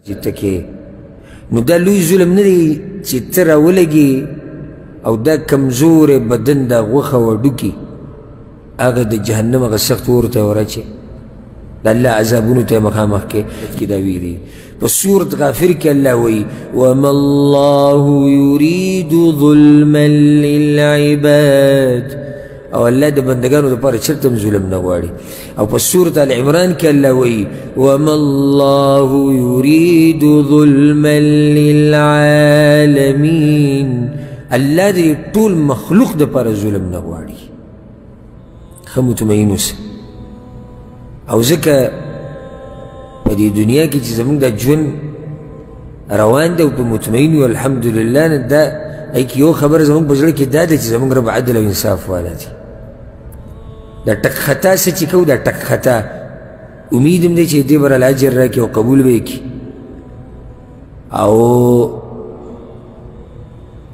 چې ته کې نو دا لوی ظلم نه دی چې ته راولګې او دا کمزور بدن دا غوښه وډوکي هغه د جهنم هغه سخت اور ته ورچې د الله عذابونو ته مخامخ کې دا ویلي په سورة غافر کې الله وایي وما الله يريد ظلما للعباد او الله د بندگانو لپاره چرته هم ظلم نه غواړي او په سورة آل عمران کې الله وایي وما الله يريد ظلما للعالمين الله د ټول مخلوق دپاره ظلم نه غواړي ښه مطمئن اوسه او ځکه په دې دنیا کې چې زموږ دا ژوند روان دی او په مطمئن یو الحمدلله نه دا ای کې یو خبره زموږ په زړه کې دا ده چې زموږ رب عدل او انصاف والا دی دا ټک خطا څه چې کوو دا ټک خطا امید هم دی چې دې به راله اجر راکړي او قبول به یې کړي او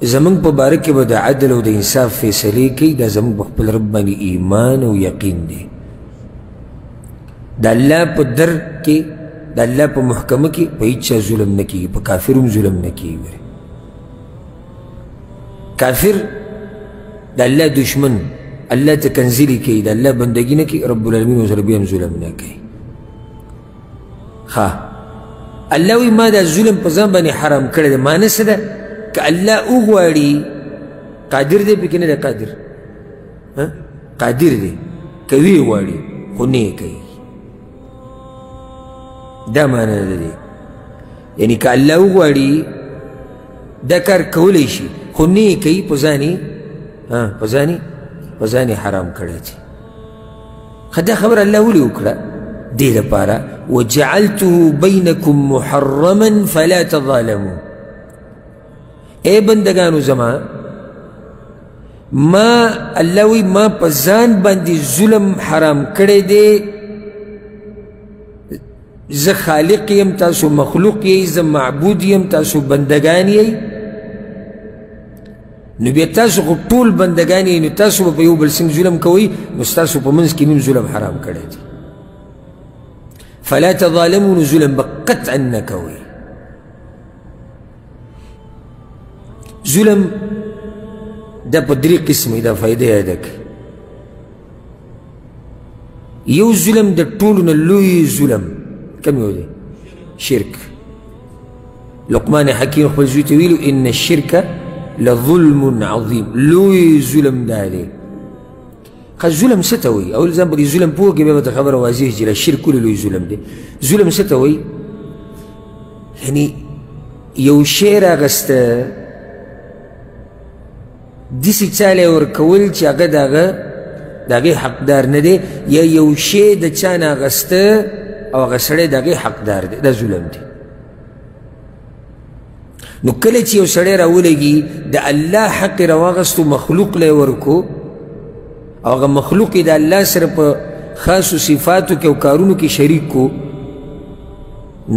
زموږ په باره کې به د عدل او د انصاف فیصلې کوي دا زموږ په خپل رب باندې ایمان او یقین دی د الله په در کې د الله په محکمه کې په هیچ چا ظلم نه کېږي په کافر هم ظلم نه کېږي کافر د الله دشمن الله ته کنځلې کوي د الله بندګي نه کوي رب العالمین ورسره بیا هم ظلم نه کوي ښه الله وایي ما دا ظلم په ځان باندې حرام کړی دی معنی څه ده که الله وغواړي قادر دی پکې نه دی قادر قادر دی که وی غواړي خو نه یې کوي دا معنی ده دی یعنی که الله وغواړي دا کار کولی شي خو نه یې کوي په ځان یې حرام کړی دی ښه دا خبره الله ولې وکړه دې لپاره وجعلته بینکم محرما فلا تظالموا اے بندگانو زما ما الله وی ما په ځان باندې ظلم حرام کړی دی زه خالق یم تاسو مخلوق یی زه معبود یم تاسو بندگان یی نو بیا تاسو خو ټول بندگان یی نو تاسو به په یو بل څنګه ظلم کوئ نو ستاسو په منځ کې میم ظلم حرام کړی دی فلا تظالموا نو ظلم به قطعا نه کوئ ظلم دا په درې قسمه دا فایده یاده کړئ یو ظلم د ټولو نه لوی ظلم کم یو دی شرک لقمان حکیم خپل زوی ته ویلو ان الشرک لظلم عظیم لوی ظلم دا دی ښه ظلم څه ته وایي اول ځان په دې ظلم پوه کړې بیا به ته خبره واضح چې شرک ولې لوی ظلم دی ظلم څه ته وایي یعنی یو شی راغسته داسې چاله یې ورکول چې هغه د هغې حقدار نه دی یا یو شی د چا نه اخیسته او هغه سړی د هغې حقدار دی دا ظلم دی نو کله چې یو سړی راولګي د الله حق یې راواغستو مخلوق له یې ورکو او هغه مخلوق یې د الله سره په خاصو صفاتو کې او کارونو کې شریک کو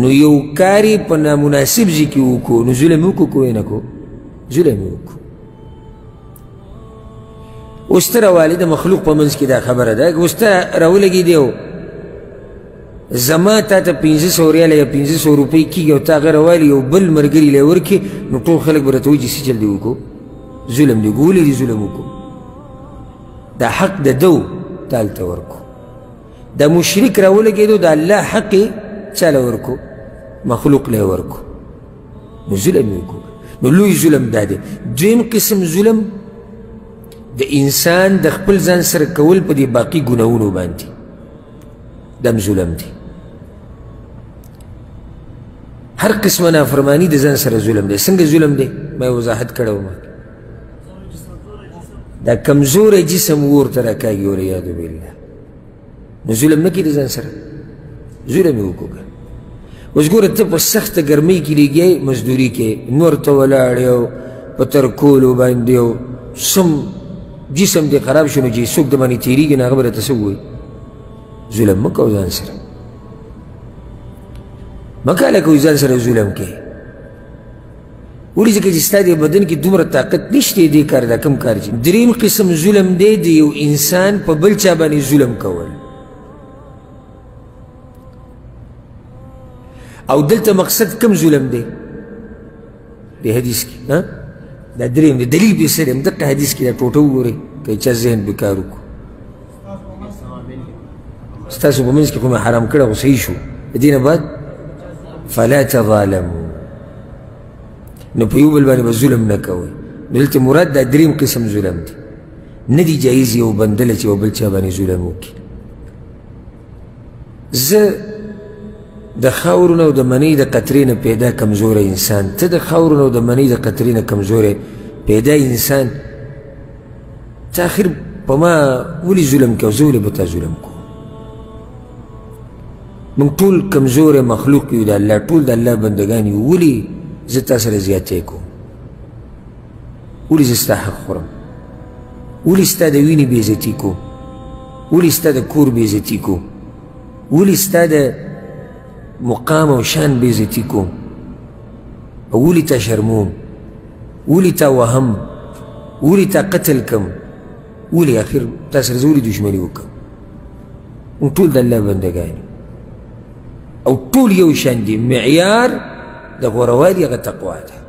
نو یو کار یې په نامناسب ځای کې وکړو نو ظلم یې وکړو که یې نه کړو ظلم یې وکړو اوس ته راوالې د مخلوق په منځ کې دا خبره ده اوس ته راولګېدې او زما تا ته 500 ریاله یا 500 روپۍ کېږي او تا هغه راوالي یو بل ملګري له یې ورکړي نو ټول خلک به راته وایي چې څه چل دې وکړو ظلم دې وکړو ولې دې ظلم وکړو دا حق د ده و تا هلته ورکړو دا مشرک راولګېدو د الله حق یې چا له ورکړو مخلوق له یې ورکړو نو ظلم یې وکړو نو لوی ظلم دا دی دویم قسم ظلم د انسان د خپل ځان سره کول په دې باقي ګناهونو باندې دم ظلم دی هر قسمه نافرمانی د ځان سره ظلم دی څنګه ظلم دی ما وضاحت کړی وم دا کمزوری جسم ورته راکاږي والعیاذ بالله نو ظلم نه کړي د ځان سره ظلم یې وکړو اوس ګوره ته په سخته ګرمۍ کې لګیا یې مزدوري کې نور ته ولاړ یې او په ترکولو باندې او سم جسم دې خراب شو نو چې څوک د باندې تېرېږي نو هغه به راته څه ووایي ظلم مه کوه ځان سره مه کاله کوئ ځان سره ظلم کوې ولې ځکه چې ستا دې بدن کې دومره طاقت نشته دې کار دا کم کار چې دریم قسم ظلم دی د یو انسان په بل چا باندې ظلم کول او دلته مقصد کم ظلم دی د حدیث کې دا دریم دی دلیل به سره دغه حدیث کې دا ټوټه وګورئ که چا ذهن بکار وکړو ستاسو په منځ کې کومه حرام کړه خو صحیح شو د دې نه بعد فلا تظالموا نو په یو بل باندې به ظلم نه کوئ دلته مراد دا دریم قسم ظلم دی نه دی جایز یو بندله چې یو بل چا باندې ظلم وکړي زه د خاورو نه او د منۍ د قطرې نه پیدا کمزوری انسان ته د خاورو نه او د منۍ د قطرې نه کمزوری پیدا انسان ته آخر په ما ولې ظلم کوې او زه ولې به تا ظلم کوم موږ ټول کمزوری مخلوق یو د الله ټول د الله بندګان یو ولې زه تا سره زیاتی کوم ولې زه ستا حق خورم ولې ستا د وینې بېعزتي کوم ولې ستا د کور بېعزتي کوم ولې ستا د مقام او شان بېعزتي کوم او ولې تا شرموم ولې تا وهم ولې تا قتل کم ولې آخر تا سره زه ولې دشمني وکړم موږ ټول د الله بندګان او ټول یو شان دي معیار د غوروالي هغه تقوا ده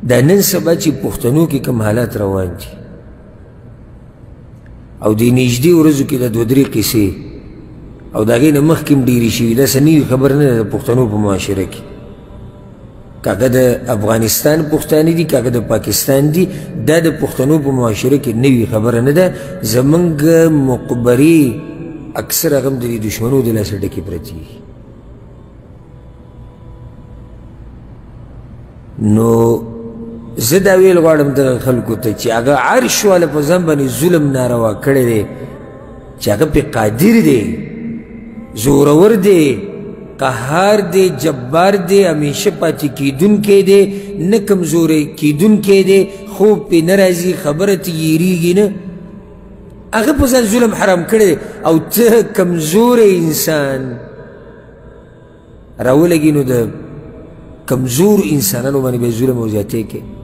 دا نن سبا چې پښتنو کې کوم حالات روان دي او د نږدې ورځو کې د دوه درې قصې او د هغې نه مخکې هم ډېرې شوي داسې نوي خبر نه ده د پښتنو په معاشره کې کاغه د افغانستان پښتانه دي کاغه د پاکستان دي دا د پښتنو په معاشره کې نوي خبره نه ده زمونږ مقبرې اکثر هغه هم د دې دشمنو د لاسه ډکې پرتې دي نو زه دا ویل غواړم دغه خلکو ته چې هغه عرش والا په ځان باندې ظلم ناروا کړی دی چې هغه پې قادر دی زورور دی قهار دی جبار دی همیشه پاتې کیدونکی دی نه کمزوری کیدونکی دی خوب پې نه راځي خبره ته یېرېږي نه هغه په ځان ظلم حرام کړی دی او ته کمزوری انسان راولګي نو د کمزور انسانانو باندې به ظلم او زیاتۍ کوي